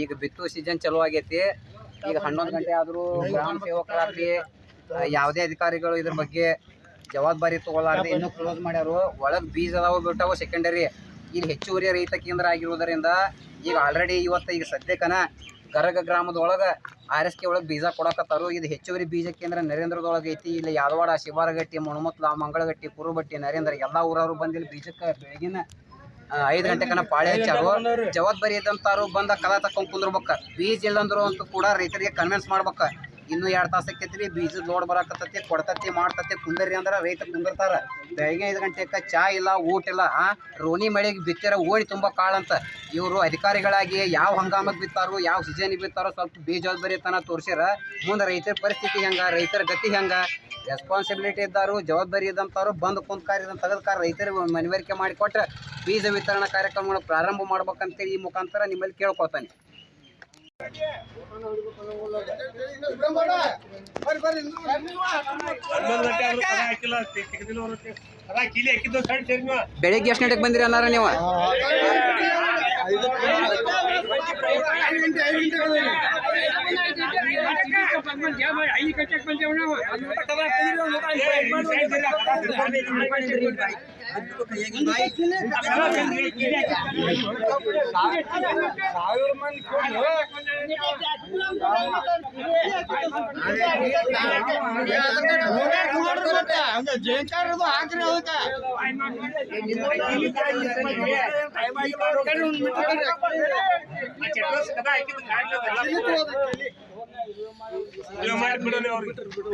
ಈಗ ಬಿತ್ತು ಸೀಸನ್ ಚಲೋ ಆಗೈತಿ. ಈಗ 11 ಗಂಟೆ ಆದರೂ ಗ್ರಾಮ ಸೇವಕರಾಗ್ಲಿ ಯಾವುದೇ ಅಧಿಕಾರಿಗಳು ಇದ್ರ ಬಗ್ಗೆ ಜವಾಬ್ದಾರಿ ತಗೊಳ್ಳಾರ್ದೆ ಇನ್ನೂ ಕ್ಲೋಸ್ ಮಾಡ್ಯಾರು. ಒಳಗೆ ಬೀಜ ಅದಾವು ಬಿಟ್ಟಾವು ಸೆಕೆಂಡರಿ. ಇಲ್ಲಿ ಹೆಚ್ಚುವರಿ ರೈತ ಕೇಂದ್ರ ಆಗಿರುವುದರಿಂದ ಈಗ ಆಲ್ರೆಡಿ ಇವತ್ತು ಈಗ ಸದ್ಯಕ್ಕನ ಗರಗ ಗ್ರಾಮದೊಳಗೆ RSK ಒಳಗೆ ಬೀಜ ಕೊಡಕತ್ತಾರು. ಇದು ಹೆಚ್ಚುವರಿ ಬೀಜ ಕೇಂದ್ರ ನರೇಂದ್ರದೊಳಗೆ ಐತಿ. ಇಲ್ಲಿ ಯಾದವಾಡ, ಶಿವಾರಗಟ್ಟಿ, ಮುಣಮತ್ಲ, ಮಂಗಳಗಟ್ಟಿ, ಕುರುಬಟ್ಟಿ, ನರೇಂದ್ರ ಎಲ್ಲ ಊರವರು ಬಂದು ಇಲ್ಲಿ ಬೀಜಕ್ಕೆ ಬೆಳಗಿನ 5 ಗಂಟೆಕನ ಪಾಳೆ ಹಚ್ಚಾರು. ಜವಾಬ್ದಾರಿ ಇದ್ದಂತಾರು ಬಂದ ಕಲ ತಕೊಂಡ್ ಕುಂದ್ರಬೇಕ. ಬೀಜ ಇಲ್ಲಂದ್ರು ಅಂತೂ ಕೂಡ ರೈತರಿಗೆ ಕನ್ವಿನ್ಸ್ ಮಾಡ್ಬೇಕ. ಇನ್ನೂ 2 ತಾಸು ಆಕೈತ್ರಿ, ಬೀಜದ ಲೋಡ್ ಬರಾಕತ್ತೈತಿ, ಕೊಡ್ತತಿ ಮಾಡ್ತತಿ, ಕುಂದರಿ ಅಂದ್ರೆ ರೈತ ಕುಂದಿರ್ತಾರ. ಬೆಳಗ್ಗೆ 5 ಗಂಟೆಗೆ ಚಾ ಇಲ್ಲ, ಊಟ ಇಲ್ಲ. ರೋಣಿ ಮಳೆಗೆ ಬಿತ್ತಾರ ಓಣಿ ತುಂಬ ಕಾಳಂತ. ಇವರು ಅಧಿಕಾರಿಗಳಾಗಿ ಯಾವ ಹಂಗಾಮಕ್ಕೆ ಬಿತ್ತಾರೋ, ಯಾವ ಸೀಸನಿಗೆ ಬಿತ್ತಾರೋ ಸ್ವಲ್ಪ ಬೇಜವಾಬ್ದಾರಿತನ ತೋರಿಸ್ಯಾರ. ಮುಂದೆ ರೈತರ ಪರಿಸ್ಥಿತಿ ಹೆಂಗ, ರೈತರ ಗತಿ ಹೆಂಗ, ರೆಸ್ಪಾನ್ಸಿಬಿಲಿಟಿ ಇದ್ದಾರು, ಜವಾಬ್ದಾರಿ ಇದ್ದಂಥವ್ರು ಬಂದು ಕುಂತ ಕಾರ್ಯ ತೆಗೆದುಕಾರ ರೈತರಿಗೆ ಮನವರಿಕೆ ಮಾಡಿಕೊಟ್ರೆ ಬೀಜ ವಿತರಣಾ ಕಾರ್ಯಕ್ರಮಗಳು ಪ್ರಾರಂಭ ಮಾಡ್ಬೇಕಂತೇಳಿ ಈ ಮುಖಾಂತರ ನಿಮ್ಮಲ್ಲಿ ಕೇಳ್ಕೊತಾನೆ. ಬೆಳಿಗ್ಗೆ ಎಷ್ಟು ಗಂಟೆಗೆ ಬಂದಿರಿ ಅನ್ನಾರ ನೀವು?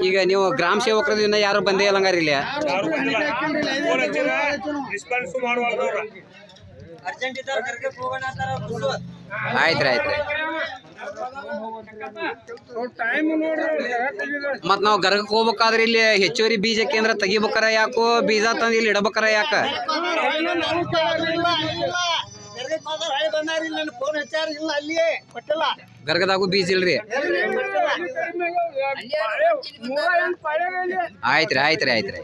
ಈಗ ನೀವು ಗ್ರಾಮ ಸೇವಕರು ಇನ್ನ ಯಾರು ಬಂದೇ ಇಲ್ಲ ಹಂಗಾರ ಇಲ್ಲಿ? ಆಯ್ತ್ರಿ ಆಯ್ತ್ರಿ. ಮತ್ ನಾವು ಗರ್ಗಕ್ಕೆ ಹೋಗ್ಬೇಕಾದ್ರೆ ಇಲ್ಲಿ ಹೆಚ್ಚುವರಿ ಬೀಜ ಕೇಂದ್ರ ತೆಗಿಬೇಕಾರ ಯಾಕೋ, ಬೀಜ ತಂದು ಇಲ್ಲಿ ಇಡಬೇಕಾರ ಯಾಕ? ಗರ್ಗದಾಗೂ ಬೀಜ ಇಲ್ರಿ? ಆಯ್ತ್ರಿ ಆಯ್ತ್ರಿ ಆಯ್ತ್ರಿ.